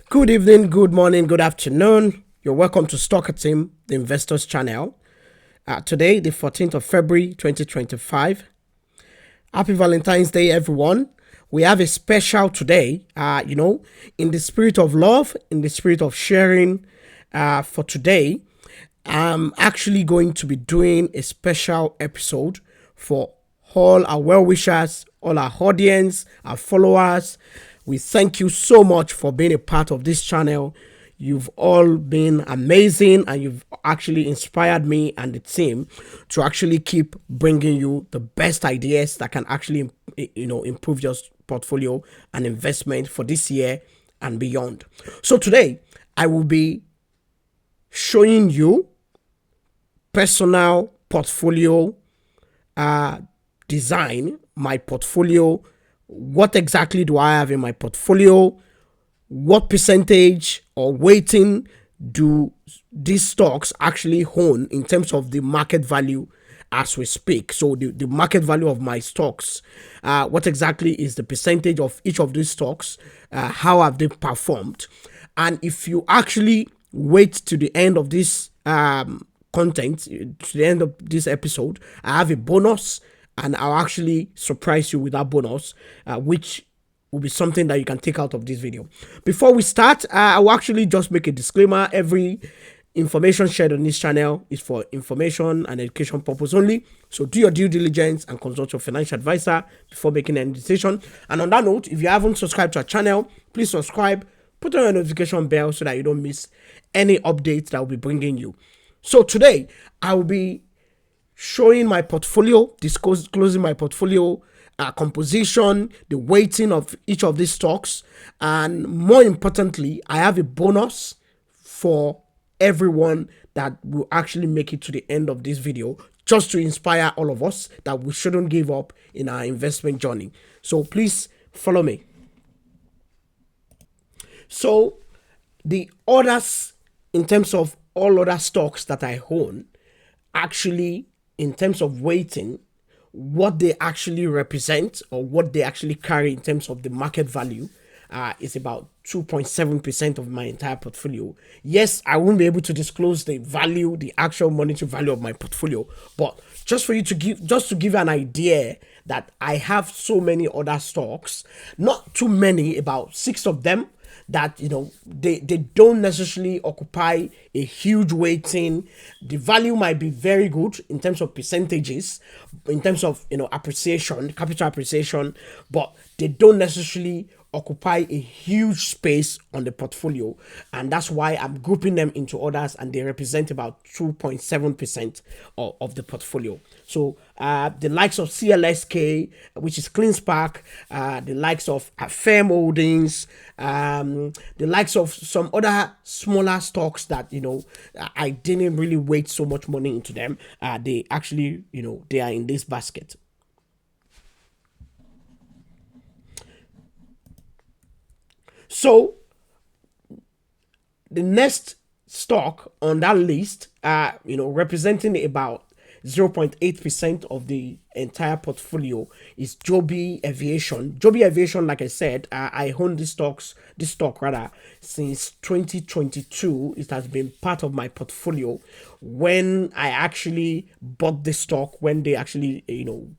Good evening, good morning, good afternoon. You're welcome to Stalker Team, the Investors Channel. Today, the 14th of February, 2025. Happy Valentine's Day, everyone. We have a special today, in the spirit of love, in the spirit of sharing. For today, I'm actually going to be doing a special episode for all our well wishers, all our audience, our followers. We thank you so much for being a part of this channel. You've all been amazing and you've actually inspired me and the team to actually keep bringing you the best ideas that can actually, improve your portfolio and investment for this year and beyond. So today, I will be showing you personal portfolio design, my portfolio. What exactly do I have in my portfolio? What percentage or weighting do these stocks actually own in terms of the market value as we speak? So the market value of my stocks, what exactly is the percentage of each of these stocks? How have they performed? And if you actually wait to the end of this content, to the end of this episode, I have a bonus and I'll actually surprise you with that bonus, which will be something that you can take out of this video. Before we start, I will actually just make a disclaimer. Every information shared on this channel is for information and education purpose only. So do your due diligence and consult your financial advisor before making any decision. And on that note, if you haven't subscribed to our channel, please subscribe, put on your notification bell so that you don't miss any updates that will be bringing you. So today, I will be showing my portfolio, disclosing my portfolio composition, the weighting of each of these stocks, and more importantly, I have a bonus for everyone that will actually make it to the end of this video, just to inspire all of us that we shouldn't give up in our investment journey. So please follow me. So the others, in terms of all other stocks that I own, actually, in terms of weighting, what they actually represent or what they actually carry in terms of the market value is about 2.7% of my entire portfolio. Yes, I won't be able to disclose the value, the actual monetary value of my portfolio, but just to give you an idea that I have so many other stocks, not too many, about 6 of them, that they don't necessarily occupy a huge weighting. The value might be very good in terms of percentages, in terms of appreciation, capital appreciation, but they don't necessarily occupy a huge space on the portfolio, and that's why I'm grouping them into others, and they represent about 2.7% of the portfolio. So the likes of CLSK, which is CleanSpark, the likes of Firm Holdings, the likes of some other smaller stocks that I didn't really weight so much money into them. They actually they are in this basket. So the next stock on that list, representing about 0.8% of the entire portfolio, is Joby Aviation. Joby Aviation, like I said, I own this stock since 2022. It has been part of my portfolio when I actually bought the stock, when they actually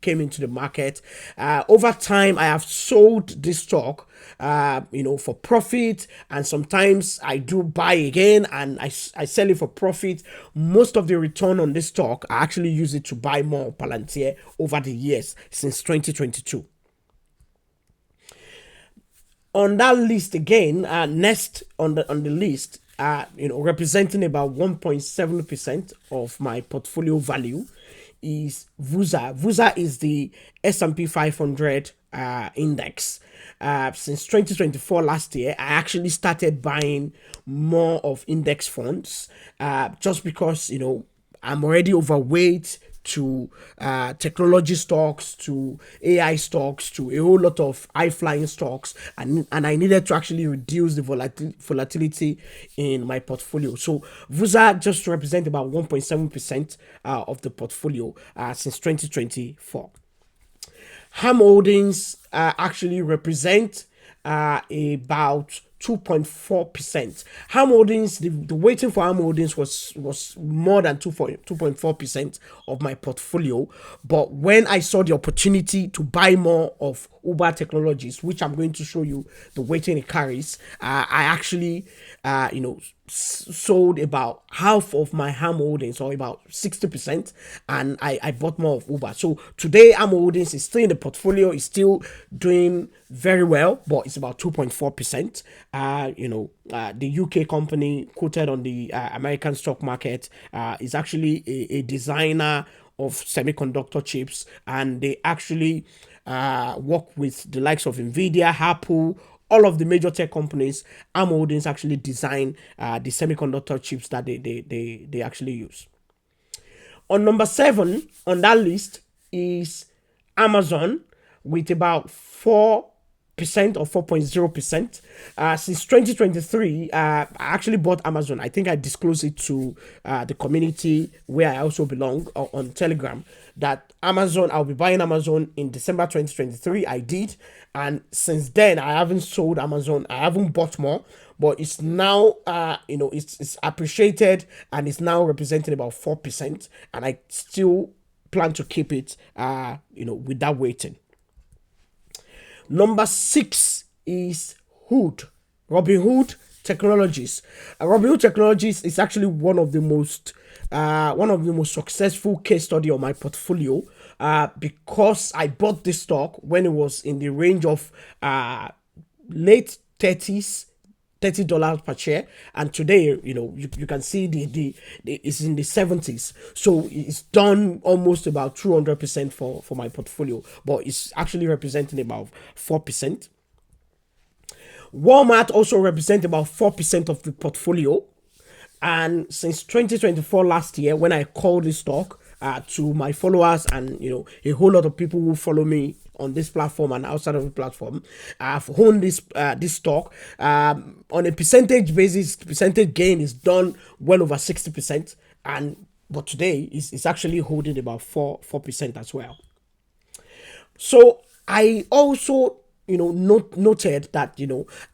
came into the market. Over time, I have sold this stock for profit, and sometimes I do buy again and I sell it for profit. Most of the return on this stock, I actually use it to buy more Palantir over the years since 2022. On that list again, next on the list, representing about 1.7% of my portfolio value, is VUSA. VUSA is the S&P 500 index. Since 2024, last year, I actually started buying more of index funds, just because I'm already overweight to technology stocks, to AI stocks, to a whole lot of high-flying stocks, and I needed to actually reduce the volatility in my portfolio. So VUSA just represent about 1.7% of the portfolio since 2024. Ham Holdings actually represent about 2.4%. Ham Holdings, the weighting for Ham Holdings was more than 2.4% of my portfolio. But when I saw the opportunity to buy more of Uber Technologies, which I'm going to show you the weighting it carries, I actually, sold about half of my Ham Holdings, or about 60%, and I bought more of Uber. So today, Ham Holdings is still in the portfolio, is still doing very well, but it's about 2.4%. The UK company quoted on the American stock market is actually a designer of semiconductor chips, and they actually work with the likes of Nvidia, Apple, all of the major tech companies. Arm Holdings actually design the semiconductor chips that they actually use. On number 7 on that list is Amazon, with about 4% or 4.0%. Since 2023, I actually bought Amazon. I think I disclosed it to the community where I also belong on Telegram, that Amazon, I'll be buying Amazon in December 2023. I did. And since then, I haven't sold Amazon. I haven't bought more, but it's now, it's appreciated, and it's now representing about 4%. And I still plan to keep it, with that weighting. Number 6 is Robinhood Technologies. Robinhood Technologies is actually one of the most successful case study on my portfolio, because I bought this stock when it was in the range of late 30s. $30 per share, and today you can see the it's in the 70s, so it's done almost about 200% for my portfolio, but it's actually representing about 4%. Walmart also represents about 4% of the portfolio, and since 2024, last year, when I called this stock to my followers and a whole lot of people who follow me on this platform and outside of the platform, I've owned this stock. On a percentage basis, percentage gain is done well over 60%, but today it's actually holding about 4% as well. So I also noted that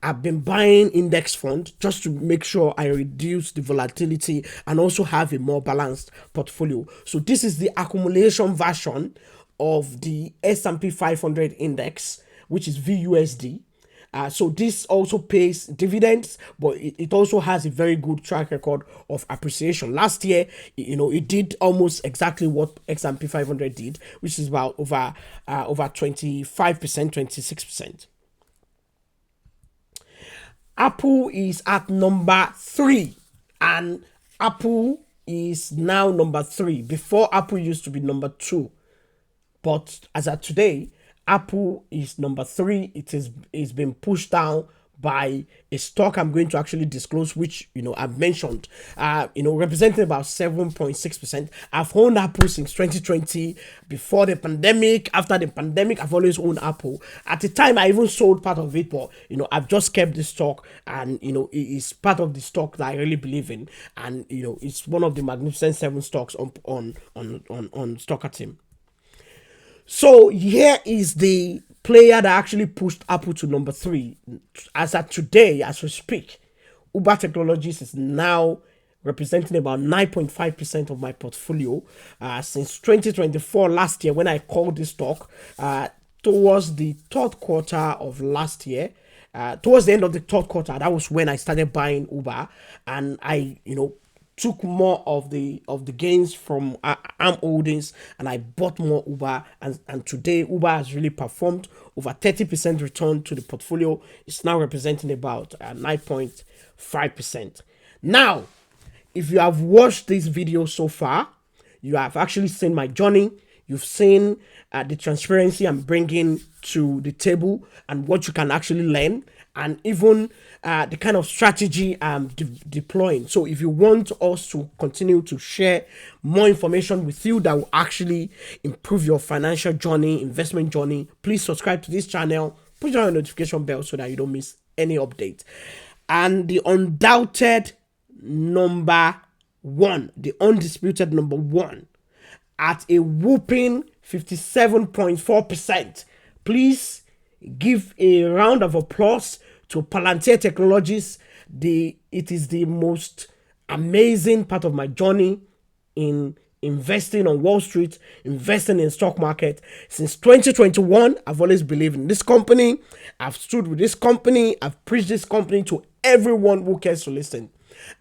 I've been buying index fund just to make sure I reduce the volatility and also have a more balanced portfolio. So this is the accumulation version of the S&P 500 index, which is VUSD. So this also pays dividends, but it also has a very good track record of appreciation. Last year, it did almost exactly what S&P 500 did, which is about over 25%, 26%. Apple is at number 3, and Apple is now number 3. Before, Apple used to be number 2. But as of today, Apple is number 3. It's been pushed down by a stock I'm going to actually disclose, which I've mentioned, representing about 7.6%. I've owned Apple since 2020, before the pandemic. After the pandemic, I've always owned Apple. At the time, I even sold part of it, but I've just kept the stock, and it is part of the stock that I really believe in, and it's one of the Magnificent 7 stocks on Stocker Team. So here is the player that actually pushed Apple to number 3. As of today, as we speak, Uber Technologies is now representing about 9.5% of my portfolio. Since 2024, last year, when I called this stock, towards the third quarter of last year, towards the end of the third quarter, that was when I started buying Uber, and I took more of the gains from Arm Holdings, and I bought more Uber, and today Uber has really performed over 30% return to the portfolio. It's now representing about 9.5%. Now, if you have watched this video so far, you have actually seen my journey. You've seen the transparency I'm bringing to the table and what you can actually learn, and even the kind of strategy I'm deploying. So if you want us to continue to share more information with you that will actually improve your financial journey, investment journey, please subscribe to this channel, put on your notification bell so that you don't miss any update. And the undoubted number 1, the undisputed number 1, at a whooping 57.4%. Please give a round of applause So Palantir Technologies, it is the most amazing part of my journey in investing on Wall Street, investing in stock market. Since 2021, I've always believed in this company. I've stood with this company. I've preached this company to everyone who cares to listen.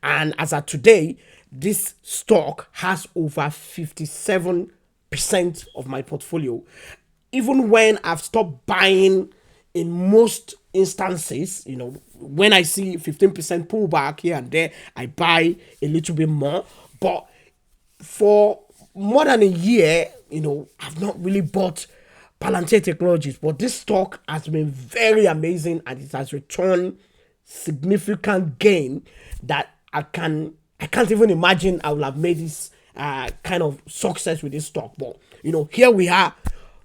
And as of today, this stock has over 57% of my portfolio. Even when I've stopped buying in most instances, when I see 15% pullback here and there, I buy a little bit more. But for more than a year, I've not really bought Palantir Technologies, but this stock has been very amazing and it has returned significant gain that I can't even imagine I would have made this kind of success with this stock. But here we are,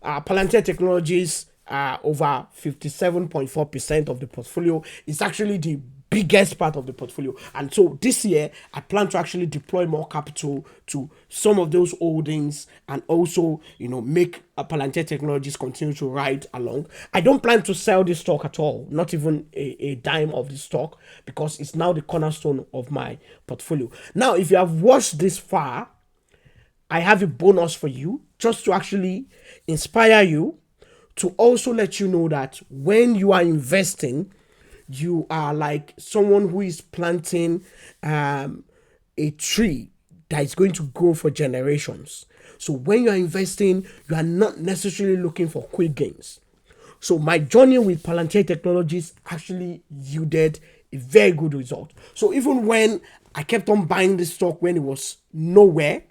Palantir Technologies, over 57.4% of the portfolio. It's actually the biggest part of the portfolio, and so this year I plan to actually deploy more capital to some of those holdings and also make Palantir Technologies continue to ride along. I don't plan to sell this stock at all, not even a dime of the stock, because it's now the cornerstone of my portfolio. Now, if you have watched this far, I have a bonus for you, just to actually inspire you, to also let you know that when you are investing, you are like someone who is planting a tree that is going to grow for generations. So when you are investing, you are not necessarily looking for quick gains. So my journey with Palantir Technologies actually yielded a very good result. So even when I kept on buying this stock when it was nowhere,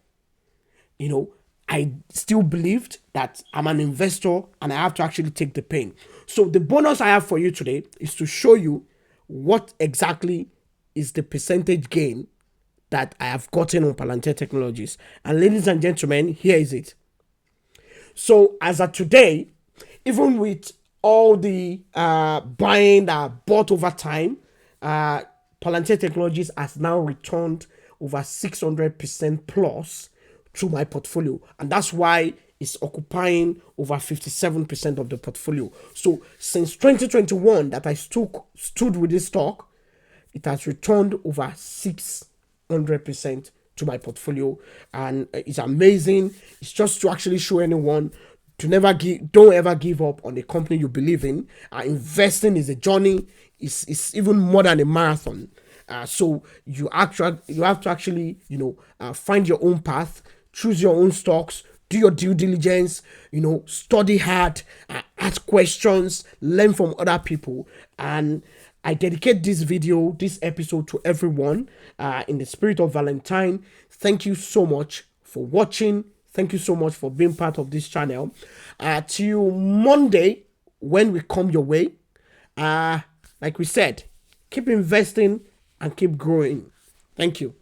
I still believed that I'm an investor and I have to actually take the pain. So the bonus I have for you today is to show you what exactly is the percentage gain that I have gotten on Palantir Technologies. And ladies and gentlemen, here is it. So as of today, even with all the buying that I bought over time, Palantir Technologies has now returned over 600% plus to my portfolio, and that's why it's occupying over 57% of the portfolio. So since 2021 that I stood with this stock, it has returned over 600% to my portfolio, and it's amazing. It's just to actually show anyone to don't ever give up on the company you believe in. Investing is a journey. It's even more than a marathon. So you have to actually find your own path, choose your own stocks, do your due diligence, study hard, ask questions, learn from other people. And I dedicate this episode to everyone in the spirit of Valentine. Thank you so much for watching. Thank you so much for being part of this channel. Till Monday, when we come your way, like we said, keep investing and keep growing. Thank you.